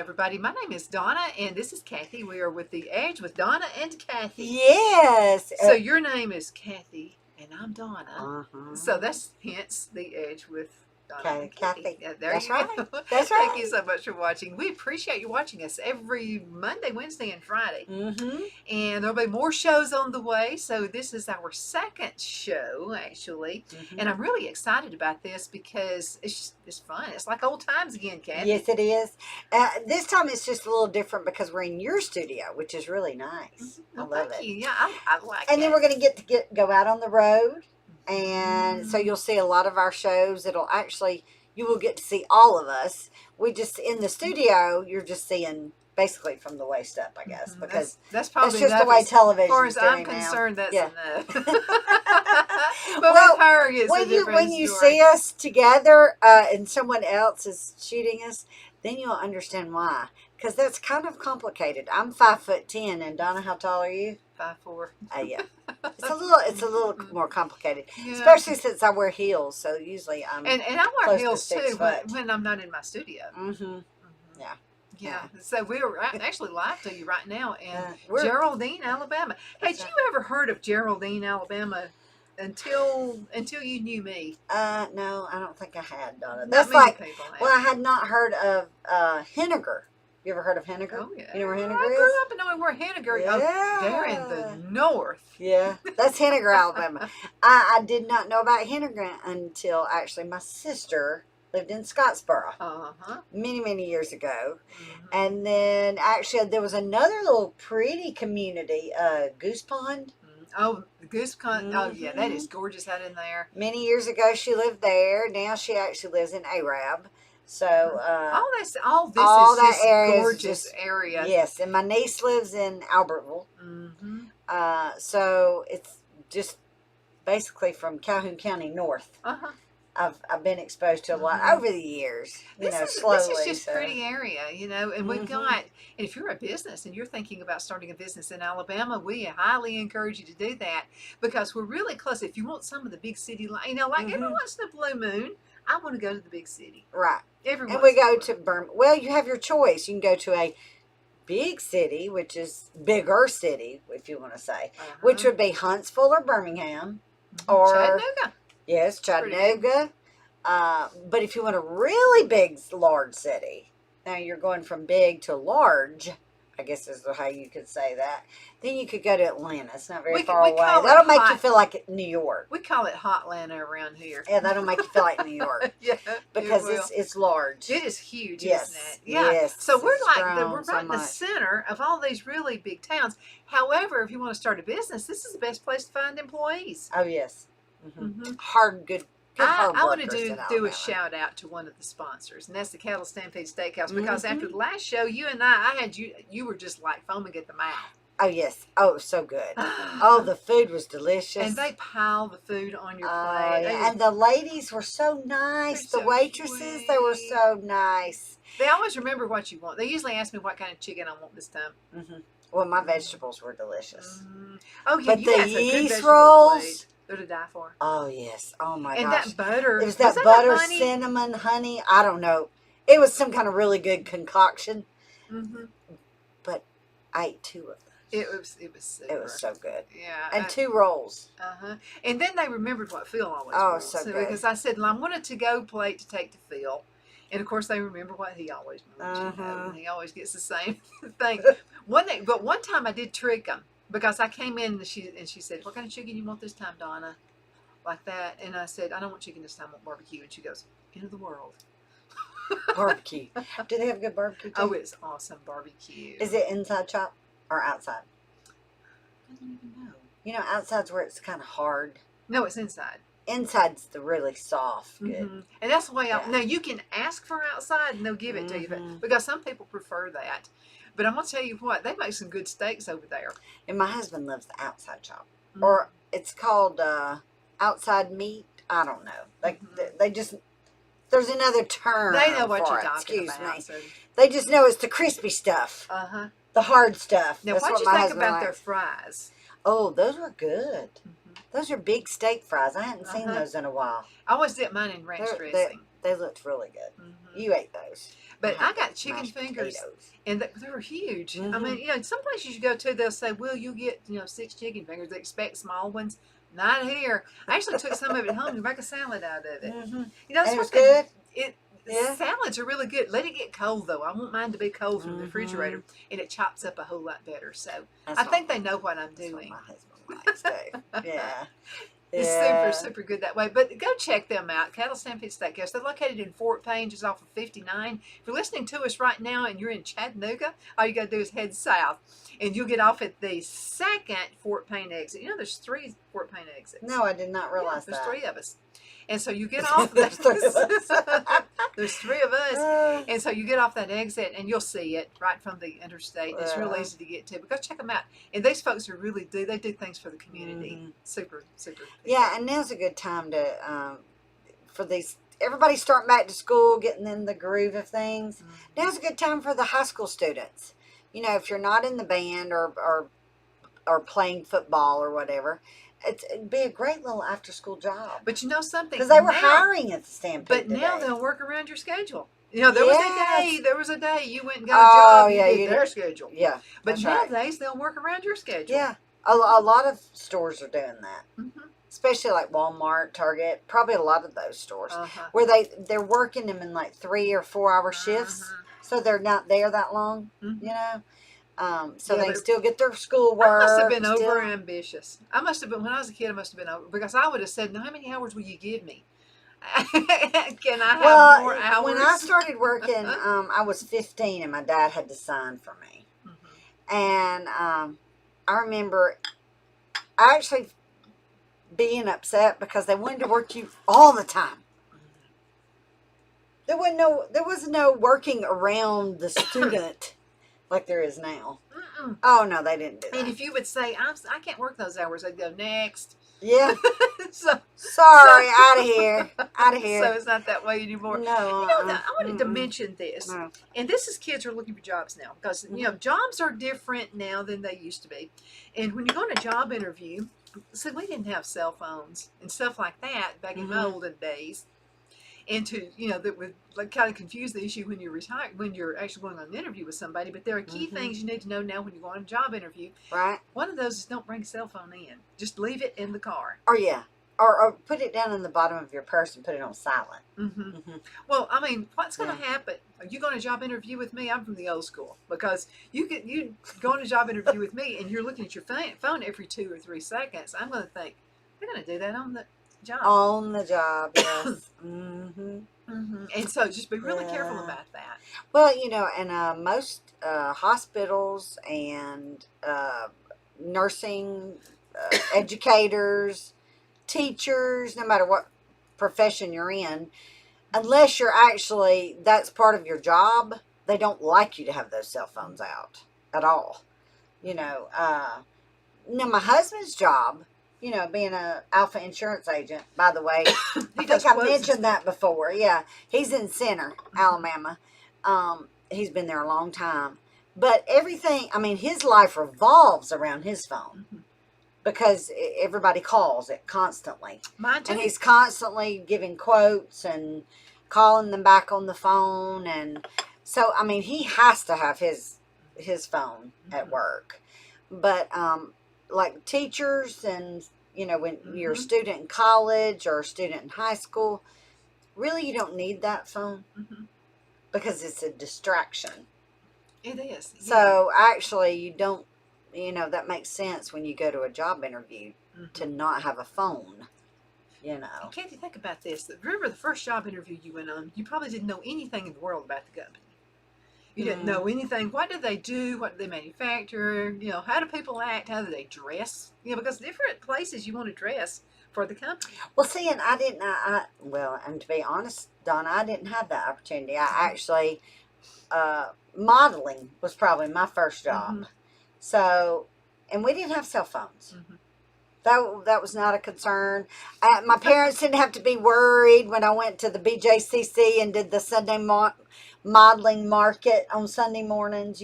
everybody. My name is Donna, and this is Cathy. We are with The Edge with Donna and Cathy. Yes. So your name is Cathy, and I'm Donna. Uh-huh. So that's hence The Edge with Donna and Cathy. Cathy. Yeah, there That's you right. go. That's Thank right. you so much for watching. We appreciate you watching us every Monday, Wednesday, and Friday. Mm-hmm. And there'll be more shows on the way. So this is our second show, actually. Mm-hmm. And I'm really excited about this because it's fun. It's like old times again, Cathy. Yes, it is. This time it's just a little different because we're in your studio, which is really nice. Well, I love thank it. you. Yeah, I like it. And then we're going to go out on the road. And so you'll see a lot of our shows. You will get to see all of us. In the studio, you're just seeing basically from the waist up, I guess, because that's probably just enough. the way television As far is as I'm doing concerned, now. that's Yeah. enough. But with her, it's a different when you story. see us together and someone else is shooting us, then you'll understand why. Because that's kind of complicated. I'm 5'10", and Donna, how tall are you? 5'4". Yeah. It's a little more complicated, Yeah. especially since I wear heels. So usually I'm and I wear close heels to 6 too foot. when I'm not in my studio. Mm-hmm. Yeah. Yeah. So we're actually live to you right now in We're- Geraldine, Alabama. Had you ever heard of Geraldine, Alabama until you knew me? No, I don't think I had, Donna. Not That's many like, people have. well, I had not heard of Henniger. You ever heard of Henniger? Oh, yeah. You know where Henniger I is? grew up and knowing where Henniger is. Yeah. Oh, they're in the north. Yeah, that's Henniger, Alabama. I did not know about Henniger until actually my sister lived in Scottsboro many, many years ago. Mm-hmm. And then actually there was another little pretty community, Goose Pond. Oh, Goose Pond. Mm-hmm. Oh, yeah, that is gorgeous out in there. Many years ago she lived there. Now she actually lives in Arab. So all this is that just area gorgeous area. Yes, and my niece lives in Albertville. Mm-hmm. So it's just basically from Calhoun County north. I've been exposed to a lot over the years. Slowly. This is just pretty area, and we've got. And if you're a business and you're thinking about starting a business in Alabama, we highly encourage you to do that because we're really close. If you want some of the big city, like every once in a blue moon, I want to go to the big city. Right. And we go to Birmingham. Well, you have your choice. You can go to a big city, which is bigger city, if you want to say, which would be Huntsville or Birmingham, or Chattanooga. Yes, Chattanooga. But if you want a really big, large city, now you're going from big to large, I guess is how you could say that. Then you could go to Atlanta. It's not very far away. That'll make you feel like New York. We call it Hotlanta around here. Yeah, that'll make you feel like New York. Yeah, because it's large. It is huge, yes, isn't it? Yeah. Yes. So we're right in the center of all these really big towns. However, if you want to start a business, this is the best place to find employees. Oh yes. Good. I want to do a shout out to one of the sponsors, and that's the Cattle Stampede Steakhouse. Because after the last show, you and I had you were just like foaming at the mouth. Oh yes. Oh, it was so good. Oh, the food was delicious. And they pile the food on your plate. Yeah. And the ladies were so nice. The waitresses, they were so nice. They always remember what you want. They usually ask me what kind of chicken I want this time. Well, my vegetables were delicious. Oh yeah, but the yeast rolls. They're to die for. Oh yes. Oh my gosh. And that butter. It was that butter, cinnamon, honey. I don't know. It was some kind of really good concoction. But I ate 2 of them. It was super. It was so good. Yeah. And 2 rolls. And then they remembered what Phil always wants. So good. Because I said, well, I want a to-go plate to take to Phil. And of course they remember what he always wants. And he always gets the same thing. But one time I did trick him. Because I came in and she said, what kind of chicken you want this time, Donna? Like that. And I said, I don't want chicken this time, I want barbecue. And she goes, end of the world. Barbecue. Do they have good barbecue too? Oh, it's awesome barbecue. Is it inside chop or outside? I don't even know. You know, outside's where it's kind of hard. No, it's inside. Inside's the really soft, good. And that's the way now you can ask for outside and they'll give it to you. Because some people prefer that. But I'm going to tell you what, they make some good steaks over there. And my husband loves the outside chop. Or it's called outside meat. I don't know. They just, there's another term. They know what you're talking about. Excuse me. They just know it's the crispy stuff. The hard stuff. Now, what did you think about their fries? Oh, those were good. Those are big steak fries. I hadn't seen those in a while. I always dip mine in ranch dressing. They looked really good. You ate those. But I got chicken mashed fingers, potatoes. and they were huge. Mm-hmm. I mean, some places you go to, they'll say, "Well, you get 6 chicken fingers." They expect small ones. Not here. I actually took some of it home to make a salad out of it. Mm-hmm. That's And it what was good. it. Yeah. Salads are really good. Let it get cold though. I want mine to be cold from the Mm-hmm. refrigerator, and it chops up a whole lot better. So That's I think they know what I'm That's what doing. my husband likes too. Yeah. It's super, super good that way. But go check them out. Cattle Stampede Steakhouse. They're located in Fort Payne, just off of 59. If you're listening to us right now and you're in Chattanooga, all you got to do is head south. And you'll get off at the second Fort Payne exit. There's 3 Fort Payne exits. No, I did not realize there's that. 3 of us. And so you get off There's 3 of us. There's 3 of us. And so you get off that exit and you'll see it right from the interstate. It's real easy to get to. But go check them out. And these folks are really they do things for the community. Mm-hmm. Super, super. Yeah, and now's a good time to for these everybody starting back to school, getting in the groove of things. Mm-hmm. Now's a good time for the high school students. If you're not in the band or playing football or whatever, it'd be a great little after-school job. But you know something? Because they were hiring at the Stampede But today. now they'll work around your schedule. There was a day you went and got a job. You did their schedule. Yeah. But nowadays they'll work around your schedule. Yeah. A lot of stores are doing that. Mm-hmm. Especially like Walmart, Target, probably a lot of those stores where they're working them in like 3 or 4 hour shifts. So they're not there that long, so they still get their schoolwork. I must have been over ambitious. I must have been, when I was a kid, I must have been over, because I would have said, "No, how many hours will you give me? Can I have more hours?" When I started working, I was 15 and my dad had to sign for me. Mm-hmm. And I remember actually being upset because they wanted to work you all the time. There was no working around the student like there is now. Mm-mm. Oh no, they didn't do that. And if you would say, I can't work those hours, I'd go, "Next." Yeah. Sorry, out of here. So it's not that way anymore. No. I wanted to mention this. No. And this is kids are looking for jobs now, because jobs are different now than they used to be. And when you go on a job interview, see, we didn't have cell phones and stuff like that back in the olden days. And that would kind of confuse the issue when you're retired, when you're actually going on an interview with somebody. But there are key things you need to know now when you go on a job interview. Right. One of those is don't bring a cell phone in. Just leave it in the car. Or put it down in the bottom of your purse and put it on silent. Mm-hmm. Mm-hmm. Well, I mean, what's going to happen? Are you going to a job interview with me? I'm from the old school, because you go on a job interview with me and you're looking at your phone every 2 or 3 seconds. I'm going to think, they're going to do that on the job. On the job, yes. Mm-hmm. Mm-hmm. And so just be really careful about that. Well, and most hospitals and nursing educators, teachers, no matter what profession you're in, unless you're actually, that's part of your job, they don't like you to have those cell phones out at all. Now my husband's job, being a Alpha insurance agent, by the way, I think I mentioned that before. Yeah, he's in Center, Alabama. He's been there a long time. But everything, his life revolves around his phone because everybody calls it constantly. Mine too. And he's constantly giving quotes and calling them back on the phone. And so, he has to have his phone at work. But, like teachers and, when you're a student in college or a student in high school, really you don't need that phone because it's a distraction. It is. Yeah. So actually you don't, that makes sense when you go to a job interview to not have a phone, And Cathy, think about this. Remember the first job interview you went on, you probably didn't know anything in the world about the company. You didn't know anything. What do they do? What do they manufacture? How do people act? How do they dress? Because different places you want to dress for the company. Well, see, and I didn't. And to be honest, Donna, I didn't have that opportunity. I actually, modeling was probably my first job. So, and we didn't have cell phones. That was not a concern. My parents didn't have to be worried when I went to the BJCC and did the Sunday modeling market on Sunday mornings,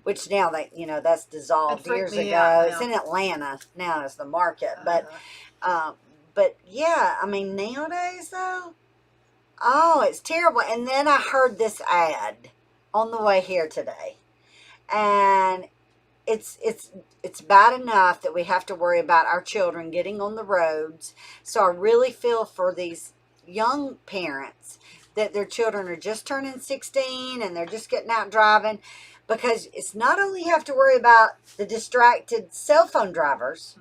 which now that's dissolved years ago. It's in Atlanta now is the market, but yeah, nowadays though, Oh, it's terrible. And then I heard this ad on the way here today. And it's bad enough that we have to worry about our children getting on the roads. So I really feel for these young parents that their children are just turning 16 and they're just getting out driving, because it's not only you have to worry about the distracted cell phone drivers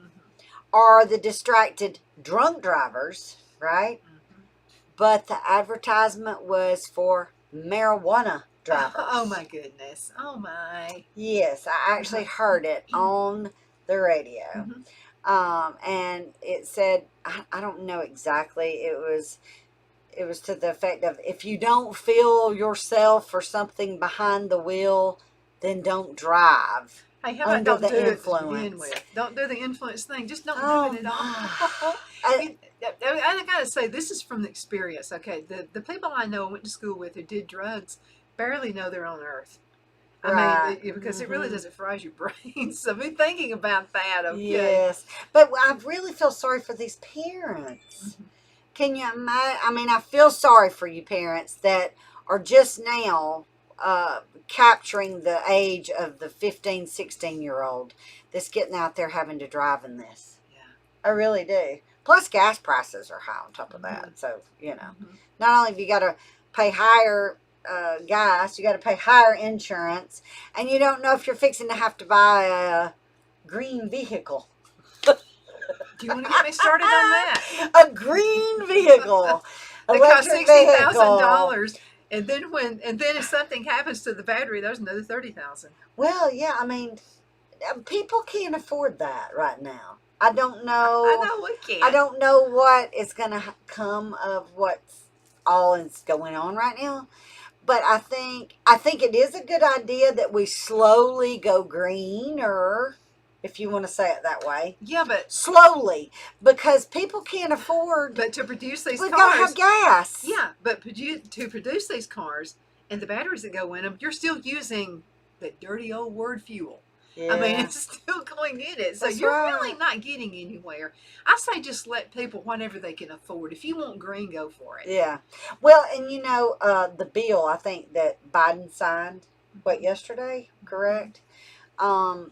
or the distracted drunk drivers, right? But the advertisement was for marijuana drivers. Oh my goodness. Oh my. Yes, I actually heard it on the radio. And it said, I don't know exactly. It was to the effect of, if you don't feel yourself or something behind the wheel, then don't drive. Hey, how about don't do it to begin with? Don't do the influence thing. Just don't do it at all. I gotta say, this is from the experience. Okay, the people I know went to school with who did drugs barely know they're on Earth. I mean, because it really doesn't fries your brain. So be thinking about that. Okay. Yes, but I really feel sorry for these parents. Can you imagine? I mean, I feel sorry for you parents that are just now capturing the age of the 15, 16-year-old that's getting out there having to drive in this. Yeah. I really do. Plus, gas prices are high on top of that. So, not only have you got to pay higher gas, you got to pay higher insurance, and you don't know if you're fixing to have to buy a green vehicle. Do you want to get me started on that? A green vehicle. It costs $60,000. And then if something happens to the battery, there's another $30,000. Well, yeah, I mean, people can't afford that right now. I don't know. I know we can't. I don't know what is going to come of what's all is going on right now. But I think it is a good idea that we slowly go greener, if you want to say it that way. Yeah, but slowly, because people can't afford. But to produce these cars, we gotta have gas. Yeah, but to produce these cars and the batteries that go in them, you're still using that dirty old word fuel. Yeah. I mean, it's still going in it, so you're really not getting anywhere. I say just let people whatever they can afford. If you want green, go for it. Yeah. Well, and the bill I think that Biden signed yesterday, correct? I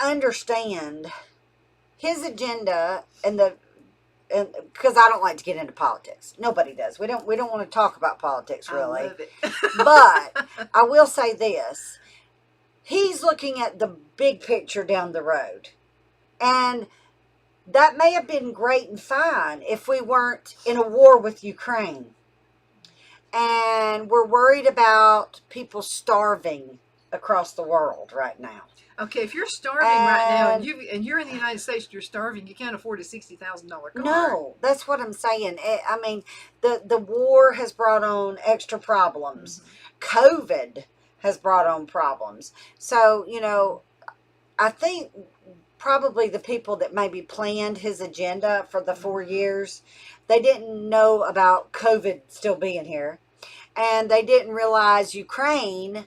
understand his agenda and because I don't like to get into politics. Nobody does. We don't want to talk about politics really. I love it. But I will say this. He's looking at the big picture down the road. And that may have been great and fine if we weren't in a war with Ukraine. And we're worried about people starving across the world right now. Okay, if you're starving right now and you're in the United States, you're starving, you can't afford a $60,000 car. No, that's what I'm saying. I mean, the war has brought on extra problems. COVID has brought on problems. So, I think probably the people that maybe planned his agenda for the 4 years, they didn't know about COVID still being here. And they didn't realize Ukraine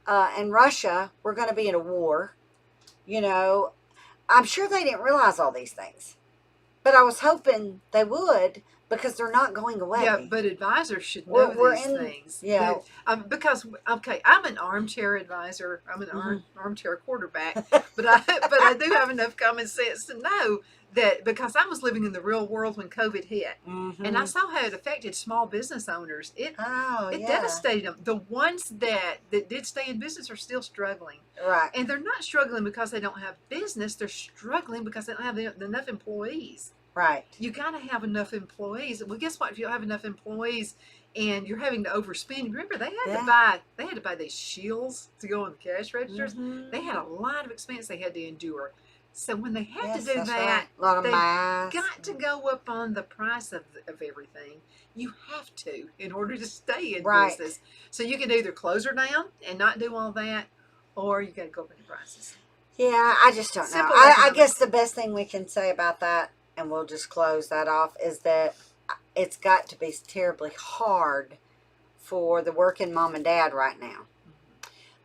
and Russia were going to be in a war. I'm sure they didn't realize all these things. But I was hoping they would, because they're not going away. Yeah, but advisors should know these things. Yeah. Because, okay, I'm an armchair advisor. I'm an armchair quarterback. But I do have enough common sense to know that, because I was living in the real world when COVID hit. And I saw how it affected small business owners. It devastated them. The ones that did stay in business are still struggling. Right. And they're not struggling because they don't have business. They're struggling because they don't have enough employees. Right. You got to have enough employees. Well, guess what? If you don't have enough employees and you're having to overspend, remember they had to buy these shields to go on the cash registers. They had a lot of expense they had to endure. So when they had to do that, a lot of they masks. got to go up on the price of everything. You have to in order to stay in business. So you can either close her down and not do all that, or you got to go up in the prices. Yeah, I just don't know. I guess the best thing we can say about that, and we'll just close that off, is that it's got to be terribly hard for the working mom and dad right now.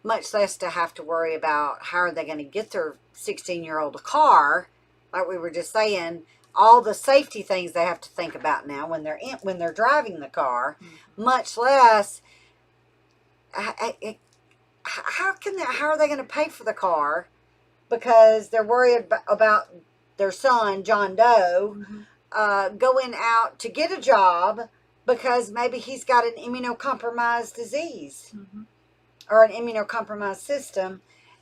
Much less to have to worry about how are they going to get their 16-year-old a car, like we were just saying, all the safety things they have to think about now when they're driving the car, much less how are they going to pay for the car because they're worried about their son John Doe going out to get a job because maybe he's got an immunocompromised disease or an immunocompromised system,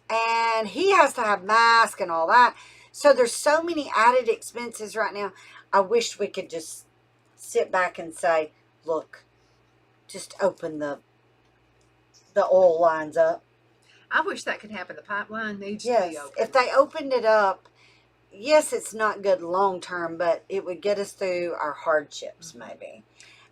and he has to have masks and all that. So there's so many added expenses right now. I wish we could just sit back and say, look, just open the oil lines up. I wish that could happen. The pipeline needs to be open. If they opened it up, yes, it's not good long term, but it would get us through our hardships maybe.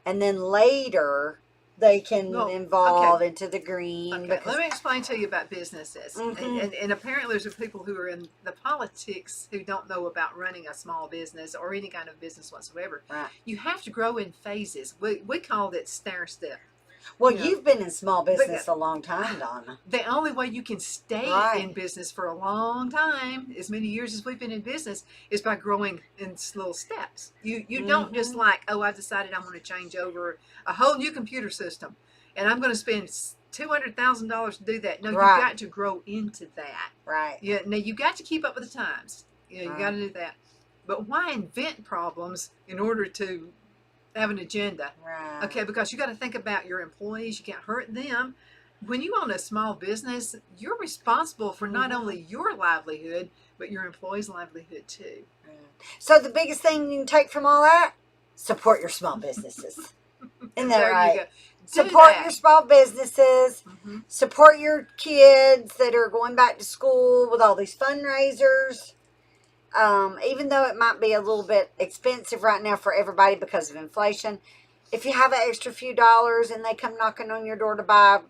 And then later they can evolve into the green. Okay, let me explain to you about businesses. And apparently there's people who are in the politics who don't know about running a small business or any kind of business whatsoever. Right. You have to grow in phases. We called it stair step. Well, you've been in small business a long time, Donna. The only way you can stay in business for a long time, as many years as we've been in business, is by growing in little steps. You don't just like, oh, I've decided I'm going to change over a whole new computer system, and I'm going to spend $200,000 to do that. No, you've got to grow into that. Right. Yeah. Now you got to keep up with the times. You got to do that. But why invent problems in order to have an agenda? Right. Okay, because you got to think about your employees. You can't hurt them. When you own a small business, you're responsible for not only your livelihood, but your employees' livelihood too. So the biggest thing you can take from all that, support your small businesses. Isn't that right? Support your small businesses. Support your kids that are going back to school with all these fundraisers. Even though it might be a little bit expensive right now for everybody because of inflation, if you have an extra few dollars and they come knocking on your door to buy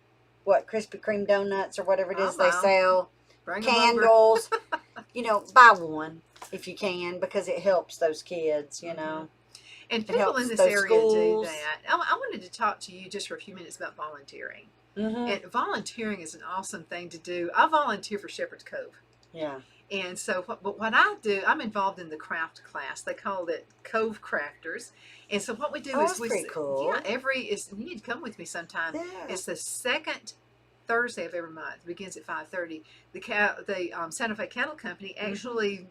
Krispy Kreme donuts or whatever it is they sell, candles, buy one if you can, because it helps those kids, And people in this area do that. I wanted to talk to you just for a few minutes about volunteering. And volunteering is an awesome thing to do. I volunteer for Shepherd's Cove. Yeah. And so what I do, I'm involved in the craft class. They call it Cove Crafters. And so what we do is pretty cool. Yeah, you need to come with me sometime. Yeah. It's the second Thursday of every month. It begins at 5:30. The Santa Fe Cattle Company actually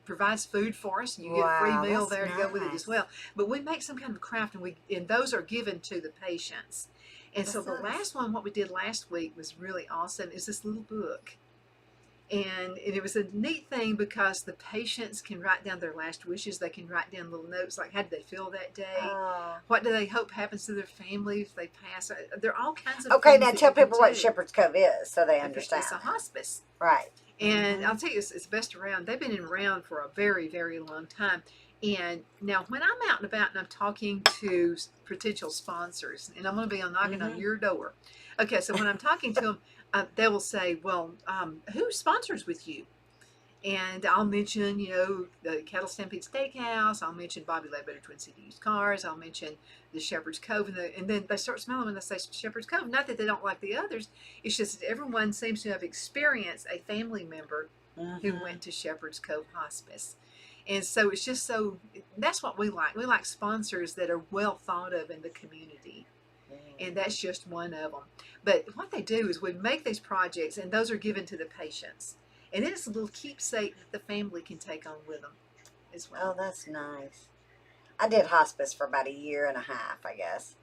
provides food for us. You get a free meal there to go with it as well. But we make some kind of craft, and those are given to the patients. And so the last one, what we did last week was really awesome. Is this little book. And it was a neat thing because the patients can write down their last wishes. They can write down little notes like, how did they feel that day? What do they hope happens to their family if they pass? There are all kinds of things. Okay, now tell people what Shepherd's Cove is so they understand. It's a hospice. Right. And I'll tell you, it's best around. They've been around for a very, very long time. And now when I'm out and about and I'm talking to potential sponsors, and I'm going to be knocking on your door. Okay, so when I'm talking to them, they will say, well, who sponsors with you? And I'll mention, the Cattle Stampede Steakhouse. I'll mention Bobby Ledbetter Twin City Used Cars. I'll mention the Shepherd's Cove. And then they start smelling when they say Shepherd's Cove. Not that they don't like the others. It's just that everyone seems to have experienced a family member who went to Shepherd's Cove Hospice. And so it's just that's what we like. We like sponsors that are well thought of in the community. And that's just one of them. But what they do is we make these projects, and those are given to the patients. And it's a little keepsake that the family can take on with them as well. Oh, that's nice. I did hospice for about 1.5 years, I guess.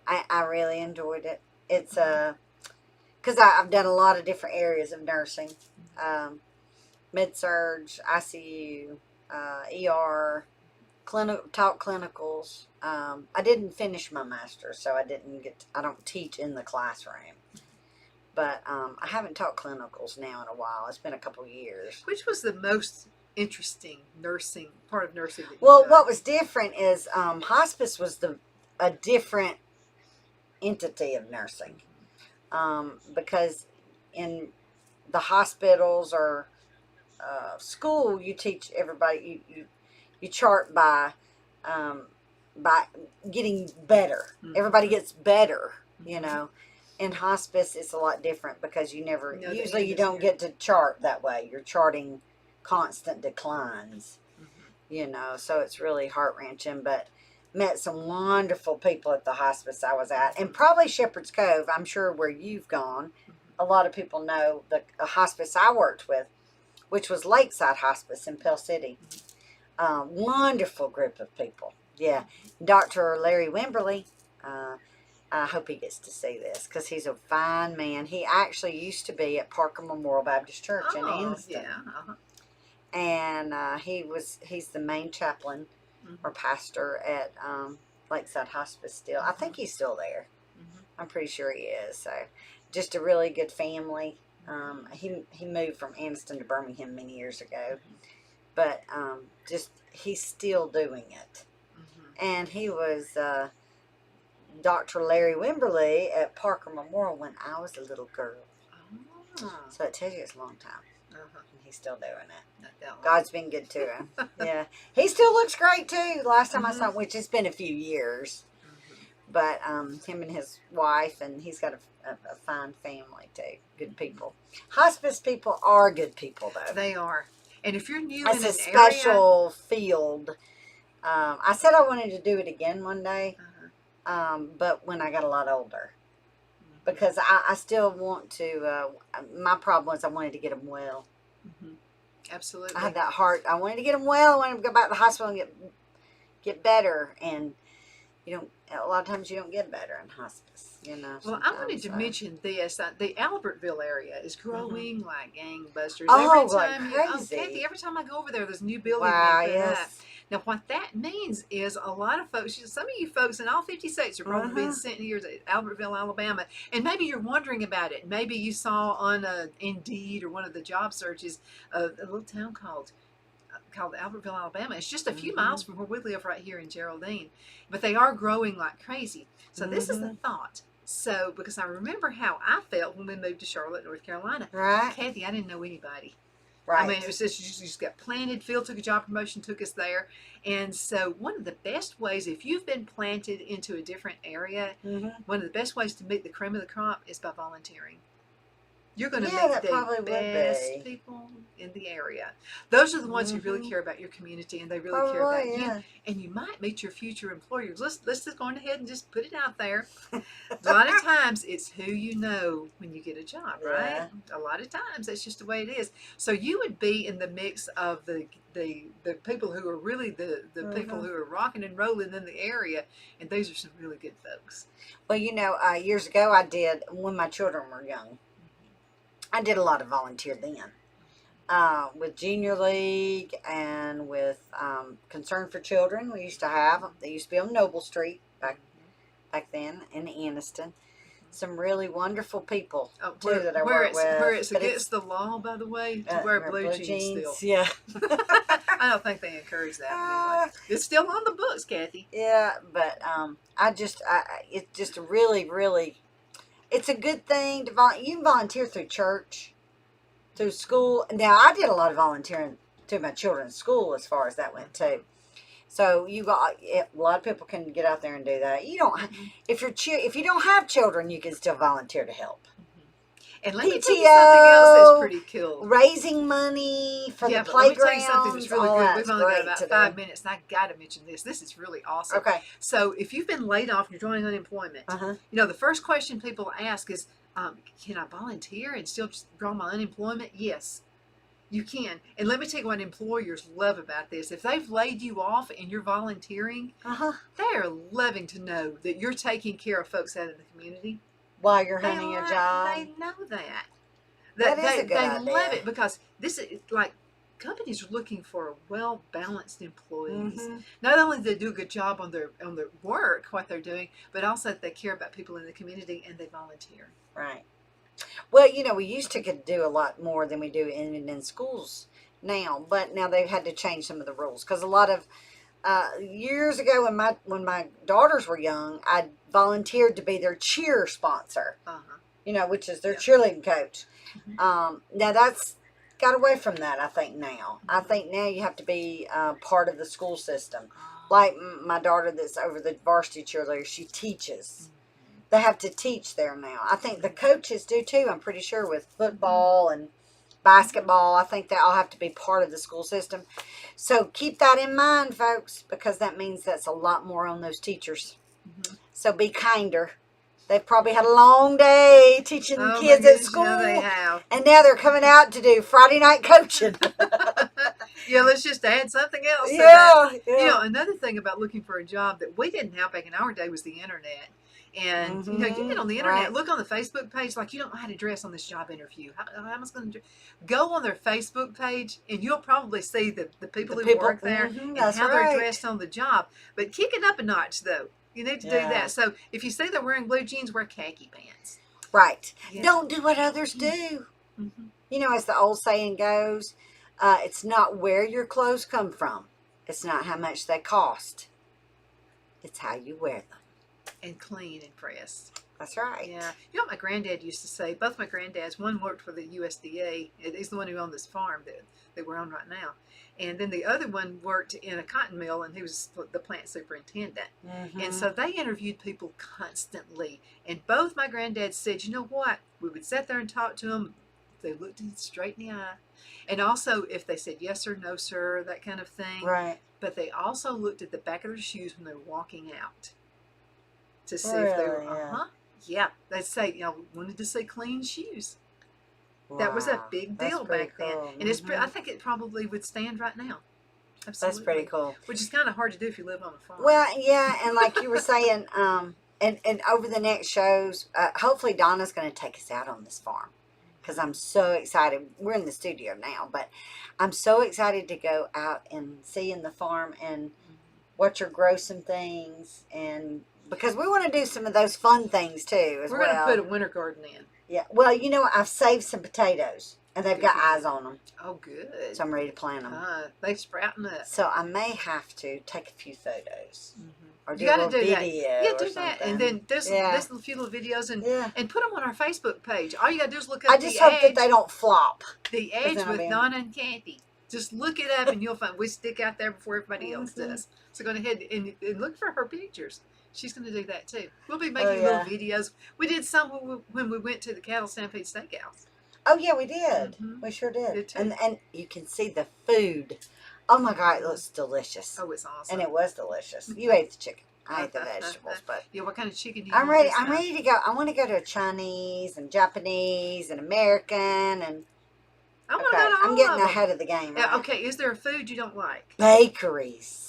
I really enjoyed it. It's because I've done a lot of different areas of nursing. Med-surg, ICU, ER, taught clinicals. I didn't finish my master's, so I don't teach in the classroom. But I haven't taught clinicals now in a while. It's been a couple of years. Which was the most interesting part of nursing that what was different is hospice was a different entity of nursing. Because in the hospitals or school, you teach everybody, you chart by getting better. Everybody gets better, In hospice, it's a lot different because you don't get to chart that way. You're charting constant declines. So it's really heart-wrenching. But met some wonderful people at the hospice I was at, and probably Shepherd's Cove, I'm sure, where you've gone. A lot of people know the hospice I worked with, which was Lakeside Hospice in Pell City. Wonderful group of people. Yeah. Dr. Larry Wimberly, I hope he gets to see this because he's a fine man. He actually used to be at Parker Memorial Baptist Church in Anniston. Yeah. And he's the main chaplain or pastor at Lakeside Hospice still. I think he's still there. I'm pretty sure he is. So just a really good family. He moved from Anniston to Birmingham many years ago. But just he's still doing it. And he was Dr. Larry Wimberly at Parker Memorial when I was a little girl. So it tells you it's a long time. And he's still doing it. God's been good to him. Yeah. He still looks great too. Last time I saw him, which has been a few years. But him and his wife, and he's got a fine family too. Good people. Hospice people are good people though. They are. And if you're new it's in an a special area, field. I said I wanted to do it again one day, but when I got a lot older. Because I still want to, my problem was I wanted to get them well. Absolutely. I had that heart. I wanted to get them well. I wanted to go back to the hospital and get better. And a lot of times you don't get better in hospice, Well, I wanted to mention this. The Albertville area is growing like gangbusters. Oh, every time crazy. Kathy, every time I go over there, there's a new building Wow, being put up. yes. Now, what that means is a lot of folks, some of you folks in all 50 states are probably being sent here to Albertville, Alabama, and maybe you're wondering about it. Maybe you saw on Indeed or one of the job searches a little town called Albertville, Alabama. It's just a few miles from where we live right here in Geraldine, but they are growing like crazy. So this is the thought. So, because I remember how I felt when we moved to Charlotte, North Carolina. Right. Kathy, I didn't know anybody. Right. I mean, it was just, you just got planted. Phil took a job promotion, took us there. And so one of the best ways, if you've been planted into a different area, one of the best ways to meet the cream of the crop is by volunteering. You're going to meet the best people in the area. Those are the ones who really care about your community, and they really care about you. And you might meet your future employers. Let's just go on ahead and just put it out there. A lot of times it's who you know when you get a job, right? A lot of times that's just the way it is. So you would be in the mix of the people who are really the people who are rocking and rolling in the area, and those are some really good folks. Well, years ago I did, when my children were young, I did a lot of volunteer then with Junior League and with Concern for Children. We used to have, they used to be on Noble Street back then in Anniston. Some really wonderful people too that I work with. Where it's against the law, by the way, to wear blue jeans still. Yeah. I don't think they encourage that. Anyway. It's still on the books, Kathy. Yeah, but it's just really, really. It's a good thing to you can volunteer through church, through school. Now, I did a lot of volunteering to my children's school as far as that went too. So a lot of people can get out there and do that. You don't if you don't have children, you can still volunteer to help. And let me tell you something else that's pretty cool. Raising money for the playground. Let me tell you something that's really good. We've only got about 5 minutes, and I got to mention this. This is really awesome. Okay. So if you've been laid off and you're drawing unemployment, the first question people ask is, can I volunteer and still just draw my unemployment? Yes, you can. And let me tell you what employers love about this. If they've laid you off and you're volunteering, they are loving to know that you're taking care of folks out in the community. While you're hunting a job. They know that. That is a good idea. They love it because this is like companies are looking for well-balanced employees. Not only do they do a good job on their work, what they're doing, but also that they care about people in the community and they volunteer. Right. Well, we used to could do a lot more than we do in schools now, but now they've had to change some of the rules because a lot of years ago when my daughters were young, I volunteered to be their cheer sponsor, which is their cheerleading coach. Now that's got away from that, I think now. I think now you have to be part of the school system. Like my daughter that's over the varsity cheerleader, she teaches. They have to teach there now. I think the coaches do too, I'm pretty sure, with football and basketball. I think they all have to be part of the school system. So keep that in mind, folks, because that means that's a lot more on those teachers. So be kinder. They've probably had a long day teaching kids at school. Yeah, they have. And now they're coming out to do Friday night coaching. Yeah, let's just add something else to that. Yeah. You know, another thing about looking for a job that we didn't have back in our day was the internet. And, you know, you get on the internet, look on the Facebook page, like you don't know how to dress on this job interview. How am I going to go on their Facebook page, and you'll probably see the people who work there and how they're dressed on the job. But kick it up a notch, though. You need to do that. So if you see they're wearing blue jeans, wear khaki pants. Right. Yeah. Don't do what others do. You know, as the old saying goes, it's not where your clothes come from. It's not how much they cost. It's how you wear them. And clean and pressed. That's right. Yeah. You know what my granddad used to say? Both my granddads, one worked for the USDA. He's the one who owned this farm that we're on right now. And then the other one worked in a cotton mill, and he was the plant superintendent. And so they interviewed people constantly. And both my granddads said, you know what? We would sit there and talk to them. They looked them straight in the eye. And also, if they said yes or no, sir, that kind of thing. Right. But they also looked at the back of their shoes when they were walking out to see if they were, yeah. They'd say, you know, wanted to see clean shoes. Wow. That was a big deal back then. And it's, I think it probably would stand right now. Absolutely. That's pretty cool. Which is kind of hard to do if you live on a farm. Well, yeah, and like you were saying, and over the next shows, hopefully Donna's going to take us out on this farm. Because I'm so excited. We're in the studio now, but I'm so excited to go out and see in the farm and watch her grow some things. And because we want to do some of those fun things too as well. We're going to put a winter garden in. Yeah. Well, you know, I've saved some potatoes. And they've got eyes on them. Oh, good. So I'm ready to plant them. They sprouting up. So I may have to take a few photos. Or do you got to do video that. Yeah, do that. And then do a few little videos and put them on our Facebook page. All you got to do is look up I just hope that they don't flop. The Edge with Donna and Cathy. Just look it up and you'll find we stick out there before everybody else does. So go ahead and look for her pictures. She's going to do that too. We'll be making little videos. We did some when we went to the Cattle Stampede Steakhouse. Oh, yeah, we did. We sure did. And you can see the food. Oh, my God, it looks delicious. Oh, it's awesome. And it was delicious. You ate the chicken. I ate the vegetables. But yeah, what kind of chicken do you I'm ready. I'm ready to go. I want to go to Chinese and Japanese and American. And I want to go to all I'm getting of them. ahead of the game. Right? Okay, is there a food you don't like? Bakeries.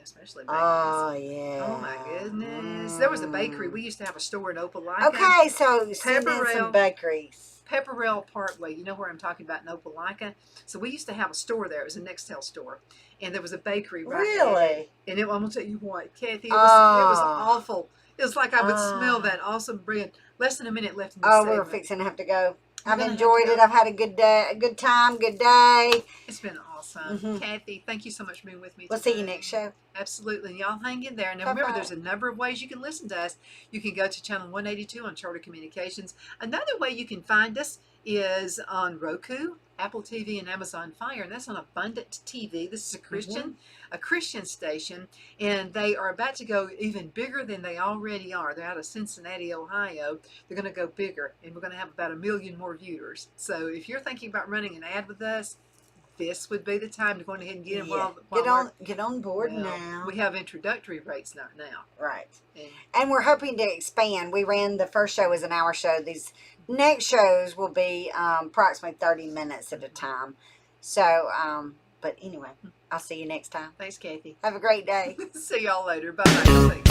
Especially bakeries. Oh, yeah. Oh, my goodness. There was a bakery. We used to have a store in Opelika. Okay, so send in some bakeries. Pepperell Parkway. You know where I'm talking about in Opelika? So we used to have a store there. It was a Nextel store. And there was a bakery right there. And I'm going to tell you what, Kathy, it was awful. It was like I would smell that awesome bread. Less than a minute left in the segment. We're fixing to have to go. I've enjoyed it. I've had a good day, a good time, good day. It's been awesome. Kathy, thank you so much for being with me today. We'll see you next show. Absolutely. And y'all hang in there. And remember, there's a number of ways you can listen to us. You can go to channel 182 on Charter Communications. Another way you can find us is on Roku, Apple TV, and Amazon Fire, and that's on Abundant TV. This is a Christian station, and they are about to go even bigger than they already are. They're out of Cincinnati, Ohio. They're going to go bigger, and we're going to have about 1 million more viewers. So if you're thinking about running an ad with us, this would be the time to go ahead and get involved. Get on board now. We have introductory rates now. Right. And we're hoping to expand. We ran the first show as an hour show. These next shows will be approximately 30 minutes at a time. So, but anyway, I'll see you next time. Thanks, Kathy. Have a great day. See y'all later. Bye-bye.